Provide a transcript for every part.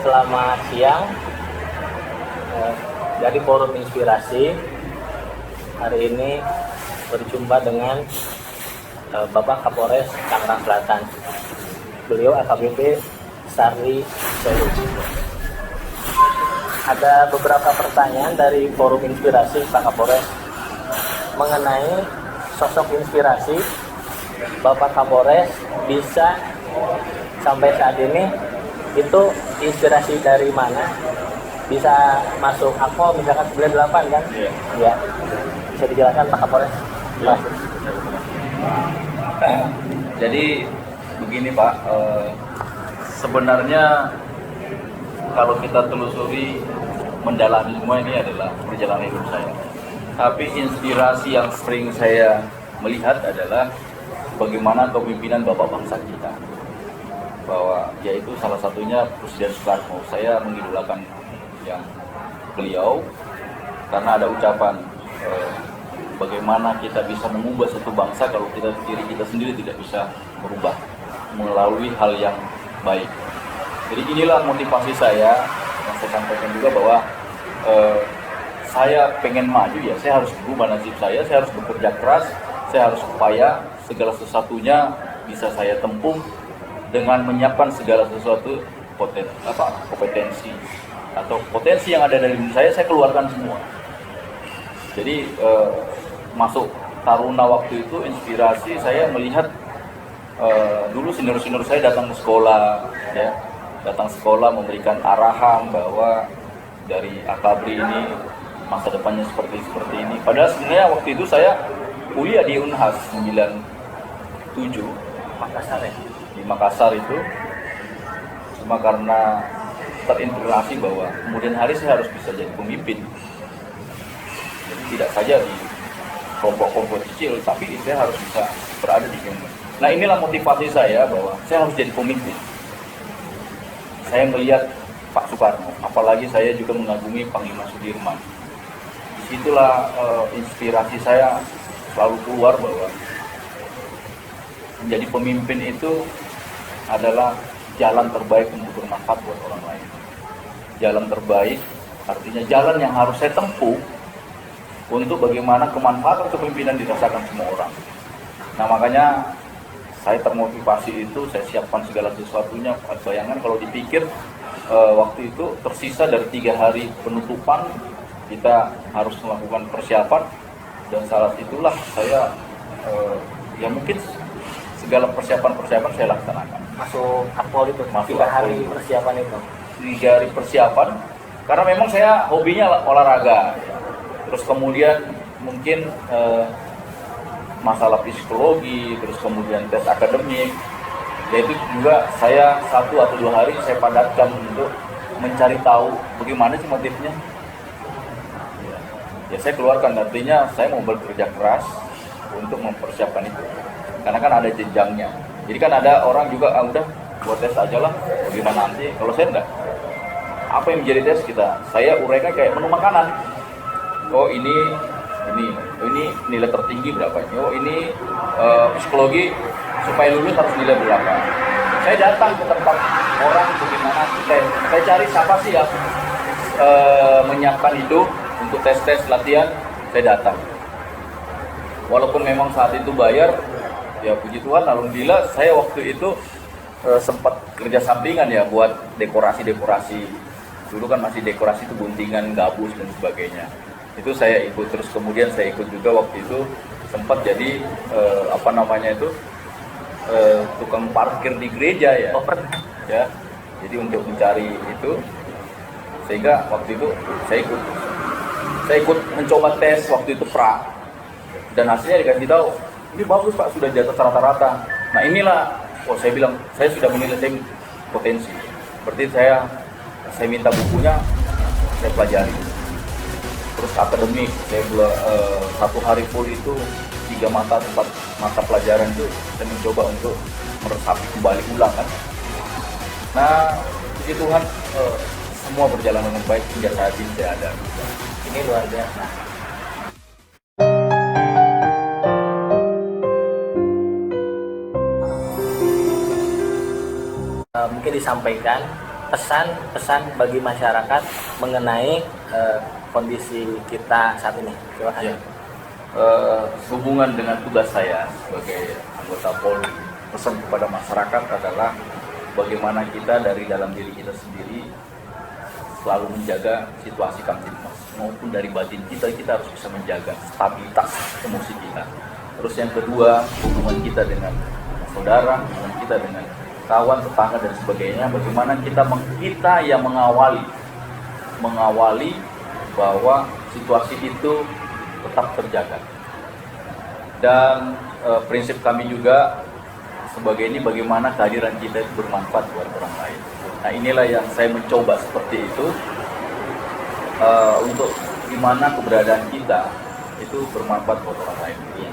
Selamat siang. Dari Forum Inspirasi hari ini berjumpa dengan Bapak Kapolres Tangerang Selatan. Beliau AKBP Sarli Seru. Ada beberapa pertanyaan dari Forum Inspirasi Pak Kapolres mengenai sosok inspirasi Bapak Kapolres bisa sampai saat ini, itu inspirasi dari mana? Bisa masuk AKO misalkan 98 kan? Iya. Ya. Bisa dijelaskan Pak Kapolres? Ya. Jadi begini Pak, sebenarnya kalau kita telusuri mendalami semua ini adalah perjalanan hidup saya. Tapi inspirasi yang sering saya melihat adalah bagaimana kepemimpinan Bapak bangsa kita. Bahwa yaitu salah satunya Presiden Soekarno. Saya mengidolakan yang beliau karena ada ucapan bagaimana kita bisa mengubah satu bangsa kalau diri kita sendiri tidak bisa merubah melalui hal yang baik. Jadi inilah motivasi saya yang saya sampaikan juga bahwa saya pengen maju ya, saya harus berubah nasib saya harus bekerja keras, saya harus upaya segala sesuatunya bisa saya tempuh dengan menyiapkan segala sesuatu kompetensi atau potensi yang ada dari diri saya keluarkan semua. Jadi masuk Taruna waktu itu inspirasi saya melihat dulu senior-senior saya datang ke sekolah, ya, datang sekolah memberikan arahan bahwa dari AKABRI ini masa depannya seperti ini. Padahal sebenarnya waktu itu saya kuliah di Unhas 97 Makassar ya? Di Makassar itu, cuma karena terinspirasi bahwa kemudian hari saya harus bisa jadi pemimpin. Jadi tidak saja di kelompok-kelompok kecil, tapi saya harus bisa berada di sini. Nah inilah motivasi saya bahwa saya harus jadi pemimpin. Saya melihat Pak Soekarno, apalagi saya juga mengagumi Panglima Sudirman. Disitulah inspirasi saya selalu keluar bahwa menjadi pemimpin itu adalah jalan terbaik untuk bermanfaat buat orang lain. Jalan terbaik artinya jalan yang harus saya tempuh untuk bagaimana kemanfaatan kepemimpinan dirasakan semua orang. Nah makanya saya termotivasi itu, saya siapkan segala sesuatunya. Bayangan kalau dipikir waktu itu tersisa dari 3 hari penutupan, kita harus melakukan persiapan, dan saat itulah saya ya mungkin segala persiapan saya laksanakan. Masuk akpol itu, Masuk 3 hari akpol. persiapan itu. 3 hari persiapan, karena memang saya hobinya olahraga. Terus kemudian mungkin masalah psikologi, terus kemudian tes akademik. Yaitu juga saya 1 atau 2 hari saya padatkan untuk mencari tahu bagaimana sih motifnya. Ya saya keluarkan, artinya saya mau bekerja keras untuk mempersiapkan itu. Karena kan ada jenjangnya. Jadi kan ada orang juga, udah buat tes aja lah, bagaimana nanti. Kalau saya enggak. Apa yang menjadi tes kita? Saya uraikan kayak menu makanan. Oh ini nilai tertinggi berapa? Oh ini psikologi supaya lulus harus nilai berapa? Saya datang ke tempat orang bagaimana saya cari siapa sih yang menyiapkan itu untuk tes latihan, saya datang. Walaupun memang saat itu bayar, ya puji Tuhan, alhamdulillah saya waktu itu sempat kerja sampingan ya buat dekorasi. Dulu kan masih dekorasi itu guntingan, gabus dan sebagainya. Itu saya ikut, terus kemudian saya ikut juga waktu itu sempat jadi tukang parkir di gereja ya. Ya. Jadi untuk mencari itu, sehingga waktu itu saya ikut mencoba tes waktu itu dan hasilnya dikasih tahu, ini bagus Pak, sudah di atas rata-rata. Nah inilah, saya bilang saya sudah menilai saya potensi. Berarti saya minta bukunya, saya pelajari. Terus akademik, saya 1 hari full itu 4 mata pelajaran itu saya mencoba untuk meresapi kembali ulang kan. Nah puji Tuhan semua berjalan dengan baik hingga saat ini saya ada. Ini luar biasa. Mungkin disampaikan pesan-pesan bagi masyarakat mengenai kondisi kita saat ini. Terima kasih. Hubungan dengan tugas saya sebagai anggota Polri, pesan kepada masyarakat adalah bagaimana kita dari dalam diri kita sendiri selalu menjaga situasi Kamtibmas, maupun dari batin kita harus bisa menjaga stabilitas emosi kita. Terus yang kedua, hubungan kita dengan saudara, hubungan kita dengan kawan, tetangga dan sebagainya, bagaimana kita yang mengawali bahwa situasi itu tetap terjaga. Dan prinsip kami juga sebagai ini, bagaimana kehadiran kita itu bermanfaat buat orang lain. Nah, inilah yang saya mencoba seperti itu, untuk gimana keberadaan kita itu bermanfaat buat orang lain. Iya.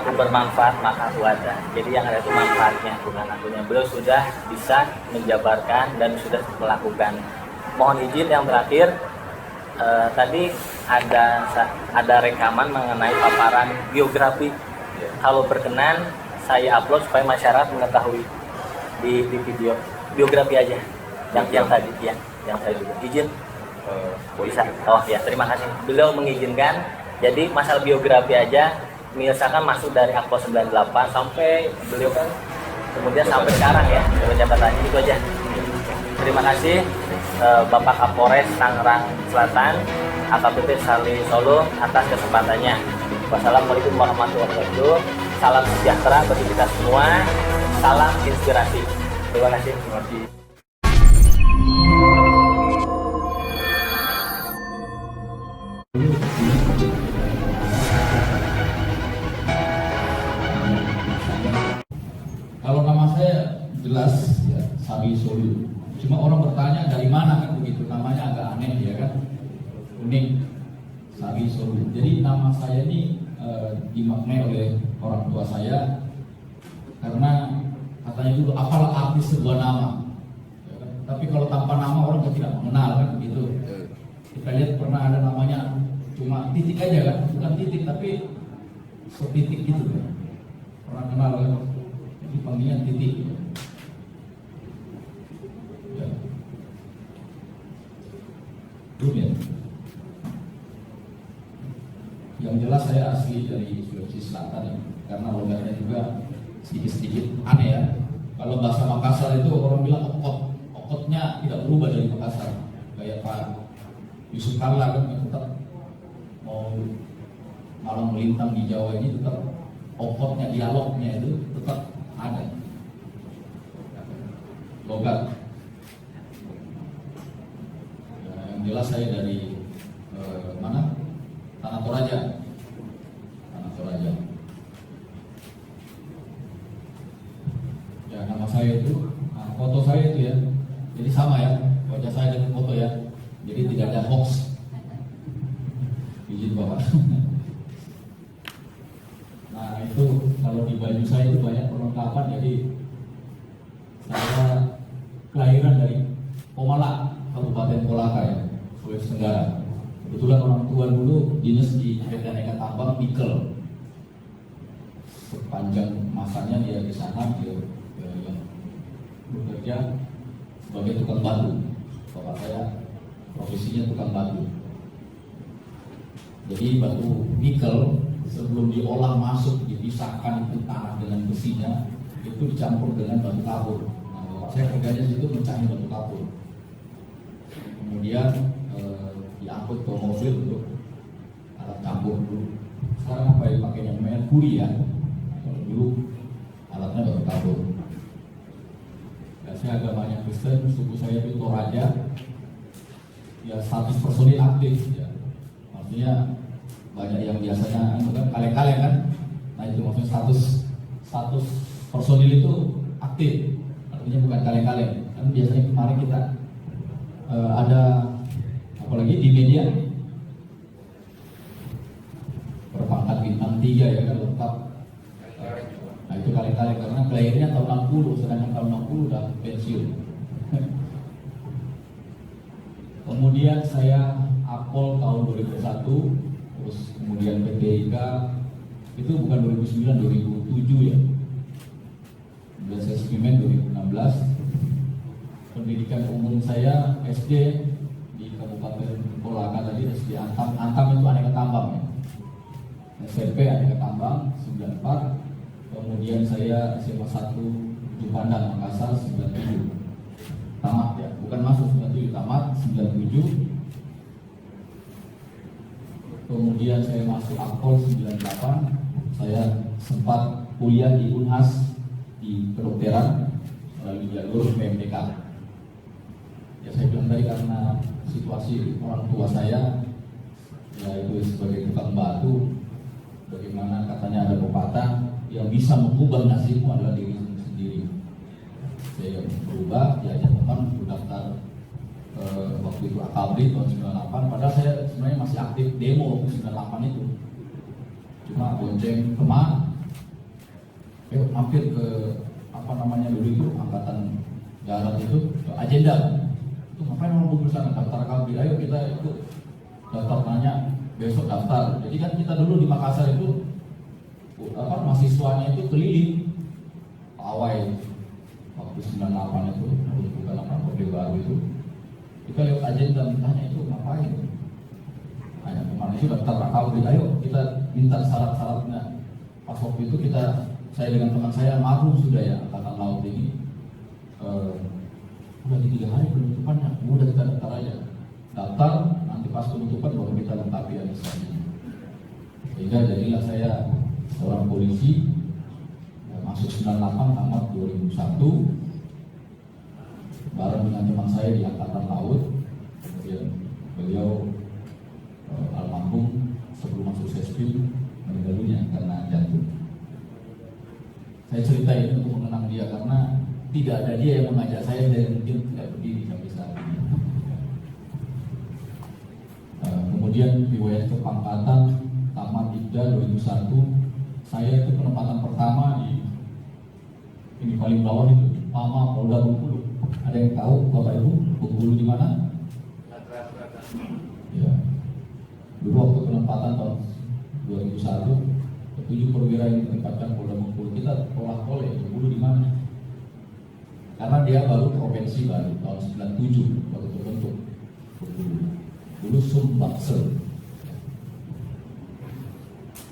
Aku bermanfaat maka aku ada. Jadi yang ada itu manfaatnya, bukan akunya. Beliau sudah bisa menjabarkan dan sudah melakukan. Mohon izin yang terakhir, tadi ada rekaman mengenai paparan biografi. Kalau berkenan saya upload supaya masyarakat mengetahui di video biografi aja yang tadi ya, yang saya juga izin bisa. Oh ya, terima kasih. Beliau mengizinkan. Jadi masalah biografi aja, misalkan masuk dari Akpo 98 sampai beliau kan kemudian sampai sekarang ya, jabatannya itu aja. Terima kasih Bapak Kapolres Tangerang Selatan, AKBP Sali Solo atas kesempatannya. Wassalamualaikum warahmatullahi wabarakatuh. Salam sejahtera bagi kita semua. Salam inspirasi. Terima kasih. Terima kasih. Kalau nama saya jelas ya, Sabi Solu. Cuma orang bertanya dari mana kan begitu, namanya agak aneh ya kan, unik, Sabi Solu. Jadi nama saya ini dimaknai oleh orang tua saya karena katanya dulu apalah arti sebuah nama. Ya kan? Tapi kalau tanpa nama orang tidak mengenal kan begitu. Kita lihat pernah ada namanya cuma titik aja kan, bukan titik tapi setitik gitu kan. Orang kenal kan, jadi panggilnya titik. Ya. Belum ya. Yang jelas saya asli dari Sulawesi Selatan ya, karena logatnya juga sedikit-sedikit aneh ya. Kalau bahasa Makassar itu orang bilang okot, okotnya tidak berubah dari Makassar. Kayak Pak Yusuf Kalla kan tetap mau malang melintang di Jawa ini tetap okotnya, dialognya itu tetap ada. Logat. Ya, yang jelas saya dari mana? Tanah Toraja. Tanah Toraja. Ya, nama saya itu, foto saya itu ya. Jadi sama ya, wajah saya dengan foto ya. Jadi tidak ada hoax. Izin Bapak. Nah, itu kalau di baju saya itu banyak perlengkapan. Jadi saya kelahiran dari Pomala, Kabupaten Kolaka ya, Sulawesi Tenggara. Kebetulan orang tua dulu dinas di PT Aneka Tambang Nikel. Sepanjang masanya dia di sana, dia bekerja sebagai tukang batu. Bapak saya profesinya tukang batu. Jadi batu nikel sebelum diolah masuk dipisahkan itu tanah dengan besinya, itu dicampur dengan batu kapur. Nah, bapak saya kerjanya situ mencari batu kapur. Kemudian diangkut ke mobil untuk alat campur dulu. Sekarang apa yang pakainya merkuri ya. Kalau dulu alatnya batu kapur. Ya, saya agamanya Kristen, suku saya itu Toraja. Ya, status personil aktif ya. Artinya banyak yang biasanya kan kaleng-kaleng kan. Nah, itu maksudnya status personil itu aktif. Artinya bukan kaleng-kaleng. Kan biasanya kemarin kita ada apalagi di media berpangkat bintang 3 ya kan, lengkap. Nah, itu kaleng-kaleng karena kelahirannya tahun 60, sedangkan tahun 60 udah pensiun. Kemudian saya Akpol tahun 2001, terus kemudian PPIK itu bukan 2009, 2007 ya. Kemudian saya Spimen 2016. pendidikan umum saya SD di Kabupaten Kolaka tadi, SD Antam. Antam itu aneka tambang ya. SMP aneka tambang 94. Kemudian saya SMA 1 Ujung Pandang Makassar 97. Tamat ya, bukan masuk 97, tamat 97. Kemudian saya masuk Akpol 98. Saya sempat kuliah di Unhas di kedokteran melalui jalur PMDK. Ya saya bilang tadi karena situasi orang tua saya yaitu sebagai tukang batu, bagaimana katanya ada pepatah yang bisa mengubah nasibmu adalah diri sendiri. Saya berubah, diajak teman berdaftar waktu itu Akabri tahun 98. Padahal saya sebenarnya masih aktif demo waktu 98 itu. Cuma bonceng teman, mampir ke apa namanya dulu itu angkatan darat itu agenda. Itu ngapain orang kumpul sana daftar Akabri? Ayo kita ikut daftar, nanya besok daftar. Jadi kan kita dulu di Makassar itu mahasiswanya itu keliling pawai waktu 98 itu, bukan apa Orde Baru itu. Kita lihat agenda, tanya itu ngapain? Hanya kemana itu daftar Akabri, ayo kita minta syarat-syaratnya. Pas waktu itu saya dengan teman saya marhum sudah ya, angkatan laut ini. Udah di 3 hari penutupannya, udah kita daftar aja. Daftar, nanti pas penutupan baru kita lengkapi administrasinya. Sehingga jadilah saya seorang polisi, masuk 98, tamat 2001, bareng dengan teman saya di angkatan laut. Kemudian beliau almarhum sebelum masuk Sespil meninggal dunia karena jantung. Saya cerita ini untuk mengenang dia karena tidak ada dia yang mengajak saya mungkin tidak berdiri sampai saat ini. Kemudian riwayat kepangkatan tamat IPDA 2001. Saya itu penempatan pertama di ini paling bawah itu Pama Polda Bengkulu. Ada yang tahu Bapak Ibu Bengkulu di mana? Ya. Dulu waktu penempatan tahun 2001, 7 perwira yang ditempatkan Polda Bengkulu, kita olah-oleh Bengkulu di mana? Karena dia baru provinsi baru tahun 97 baru terbentuk Bengkulu. Dulu Sumbaksel.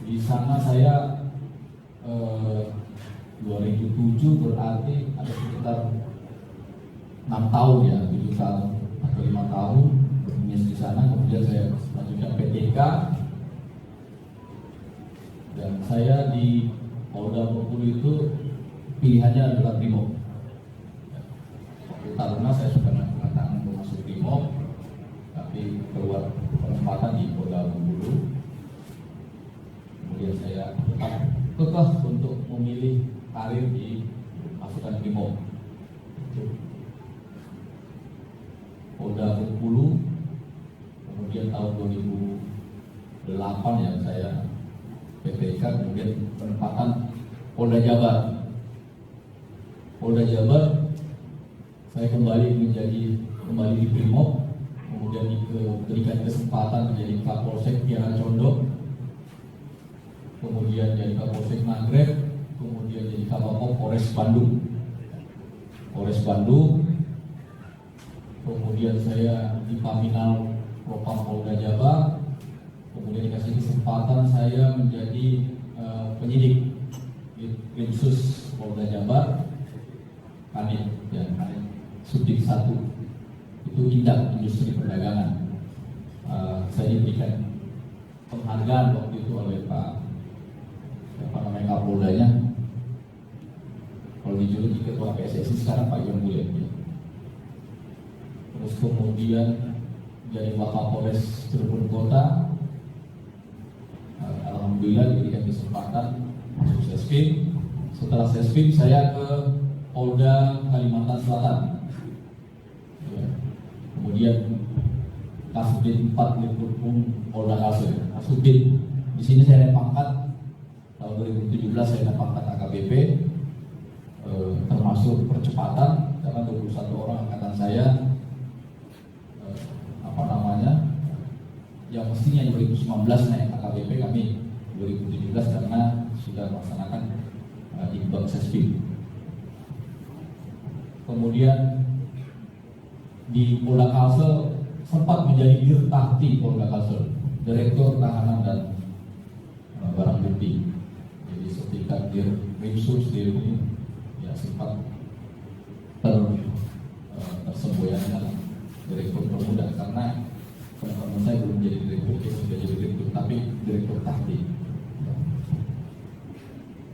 Di sana saya 2007 berarti ada sekitar 6 tahun ya, 7 tahun atau 5 tahun berdinas di sana. Kemudian saya lanjutkan PTK dan saya di Polda Bengkulu itu pilihannya adalah Brimob. Waktu Taruna saya sudah mengatakan untuk masuk Brimob, tapi keluar penempatan di Polda Bengkulu. Kemudian saya tetap kekeh untuk memilih karir di pasukan Brimob. Polda Bengkulu, kemudian tahun 2008 ya saya PPK, kemudian penempatan Polda Jabar. Polda Jabar saya kembali di Brimob, kemudian diberikan kesempatan menjadi Kapolsek Kiara Condong, kemudian jadi Kapolsek Nagrek, kemudian jadi Kabapok Polres Bandung. Kemudian saya di Paminal Propam Polda Jabar, kemudian dikasih kesempatan saya menjadi penyidik di Krimsus Polda Jabar, Kanit Subdik 1, itu tindak industri perdagangan. Saya diberikan penghargaan waktu itu oleh Pak Kapoldanya, kalau dijuluki Ketua PSSI sekarang Pak Iwan Bule. Terus kemudian jadi Wakapolres Cirebon Kota. Alhamdulillah diberikan kesempatan masuk Sespil. Setelah Sespil saya ke Polda Kalimantan Selatan. Kemudian Kasubdit 4 Liputum Polda Kalsel. Kasubdit di sini saya naik pangkat tahun 2017, saya naik pangkat AKBP, termasuk percepatan karena 21 orang angkatan saya yang mestinya 2019 naik AKBP, kami 2017 karena sudah melaksanakan Iqbal Sespil. Kemudian di Polda Kalsel sempat menjadi Dirtakti Polda Kalsel, Direktur Tahanan dan Barang Bukti. Jadi setingkat Dirkrimsus ini ya sempat tersemboyan dalam Direktur Permuda, karena teman-teman saya belum jadi direktur, dia sudah jadi direktur, tapi direktur tahti.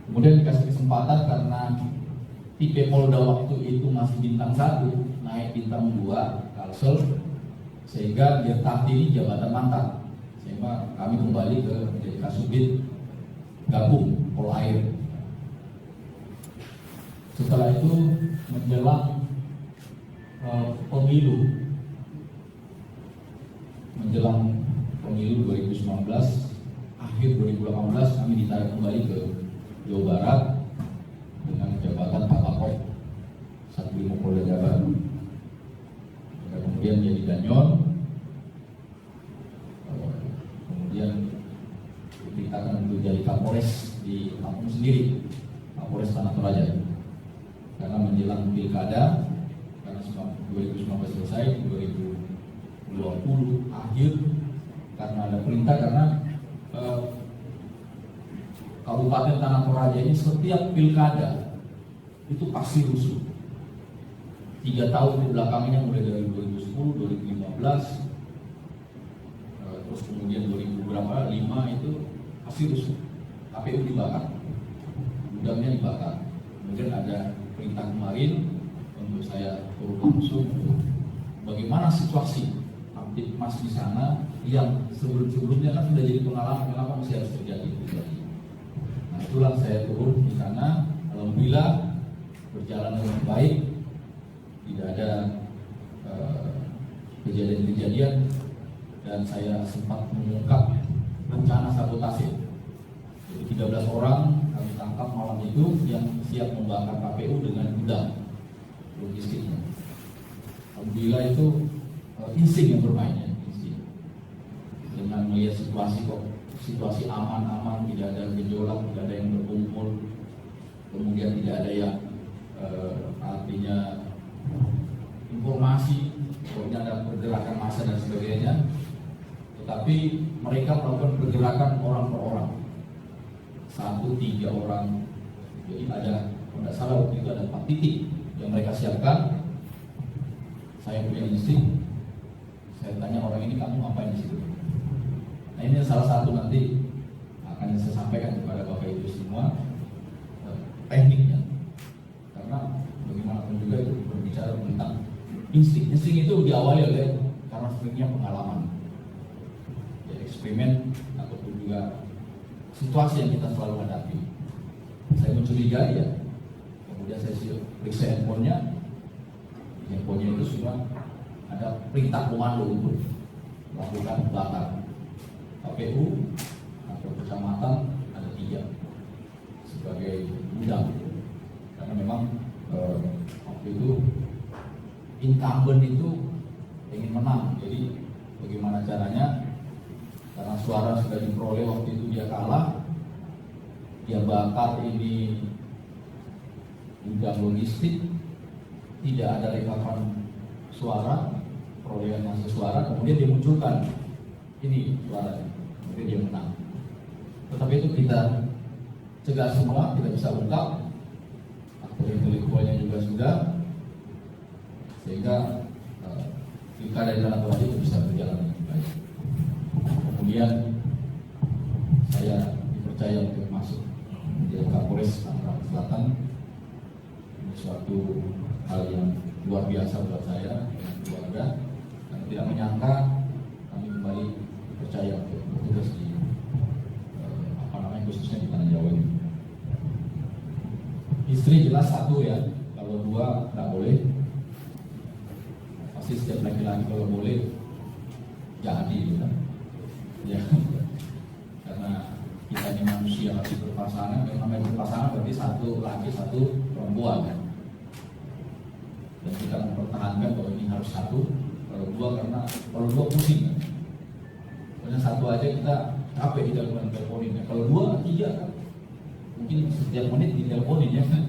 Kemudian dikasih kesempatan karena tipe Polda waktu itu masih bintang 1, naik bintang 2 Kalsel, sehingga Dirtakti ini jabatan mangkat, sehingga kami kembali ke menjadi Kasubit gabung Polair. Setelah itu menjelang menjelang pemilu 2019, akhir 2018 kami ditarik kembali ke Jawa Barat dengan jabatan Kapolres Satrimo Polda Jabar. Kemudian jadi Danyon, kemudian diberitakan untuk jadi Kapolres di kampung sendiri, Kapolres Tanah Toraja. Karena menjelang pilkada, karena 2019 selesai, 2020 akhir, karena ada perintah, karena Kabupaten Tanah Toraja ini setiap pilkada itu pasti rusuh. 3 tahun di belakangnya, mulai dari 2010, 2015, terus kemudian 2005 itu pasti rusuh. KPU dibakar, gudangnya dibakar. Kemudian ada perintah kemarin untuk saya turun langsung untuk bagaimana situasi Mas di sana yang sebelum-sebelumnya kan sudah jadi pengalaman, kenapa masih harus terjadi. Nah, itulah saya turun di sana. Alhamdulillah berjalan dengan baik, tidak ada kejadian-kejadian, dan saya sempat mengungkap rencana sabotase. Jadi 13 orang kami tangkap malam itu yang siap membakar KPU dengan gudang logistiknya. Alhamdulillah itu insting yang bermain, ya, insting. Dengan melihat situasi aman-aman, tidak ada gejolak, tidak ada yang berkumpul, kemudian tidak ada yang artinya informasi bahwa ada pergerakan massa dan sebagainya, tetapi mereka melakukan pergerakan orang per orang, 1-3 orang. Jadi ada, kalau tidak salah waktu itu ada 4 titik yang mereka siapkan. Saya punya insting, saya tanya orang ini, kamu ngapain di situ? Nah, ini salah satu nanti akan saya sampaikan kepada Bapak Ibu semua tekniknya, karena bagaimanapun juga itu berbicara tentang insting. Insting itu diawali oleh karena sebenarnya pengalaman, ya, eksperimen ataupun juga situasi yang kita selalu hadapi. Saya mencurigai, ya, kemudian saya periksa handphonenya itu sudah ada perintah komando untuk melakukan bakar. KPU atau kecamatan ada 3 sebagai gudang, karena memang waktu itu incumbent itu ingin menang. Jadi bagaimana caranya, karena suara sudah diperoleh waktu itu, dia kalah, dia bakar ini gudang logistik, tidak ada rekaman suara, perolehan hasil suara, kemudian dia munculkan ini suaranya, kemudian dia menang. Tetapi itu kita cegah semua, kita bisa ungkap, aktor intelektualnya juga sudah, sehingga pilkada di Tanah Toraja itu bisa berjalan dengan baik. Kemudian saya dipercaya untuk masuk menjadi Kapolres Tangerang Selatan. Ini suatu hal yang luar biasa buat saya dan keluarga, dan tidak menyangka kami kembali percaya untuk bertugas di khususnya di Tanah Jawa ini. Istri jelas 1, ya, kalau 2 tidak boleh. Pasti setiap laki-laki kalau boleh jadi, gitu. Ya, karena kita ini manusia harus berpasangan. Kalau namanya berpasangan berarti 1 laki 1 perempuan, kan? Dan kita mempertahankan bahwa ini harus 1, kalau 2 karena kalau 2 pusing, kan? Karena 1 aja kita capek di dalam teleponin, kan? Kalau 2, 3 kan mungkin setiap menit di teleponin, ya kan?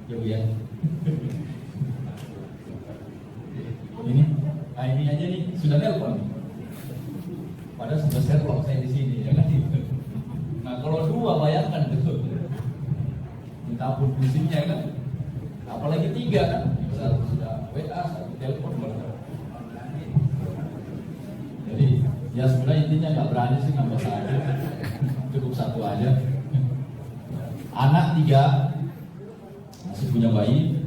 Ya, Bu, ya. Nah ini aja nih sudah telepon. Padahal sudah serpong saya di sini ya kan. Nah kalau dua bayangkan tuh, minta ampun pusingnya kan. Apalagi tiga kan, sudah WA, satu telepon. Jadi ya sebenarnya intinya nggak berani sih nambah satu, cukup satu aja. Anak 3 masih punya bayi,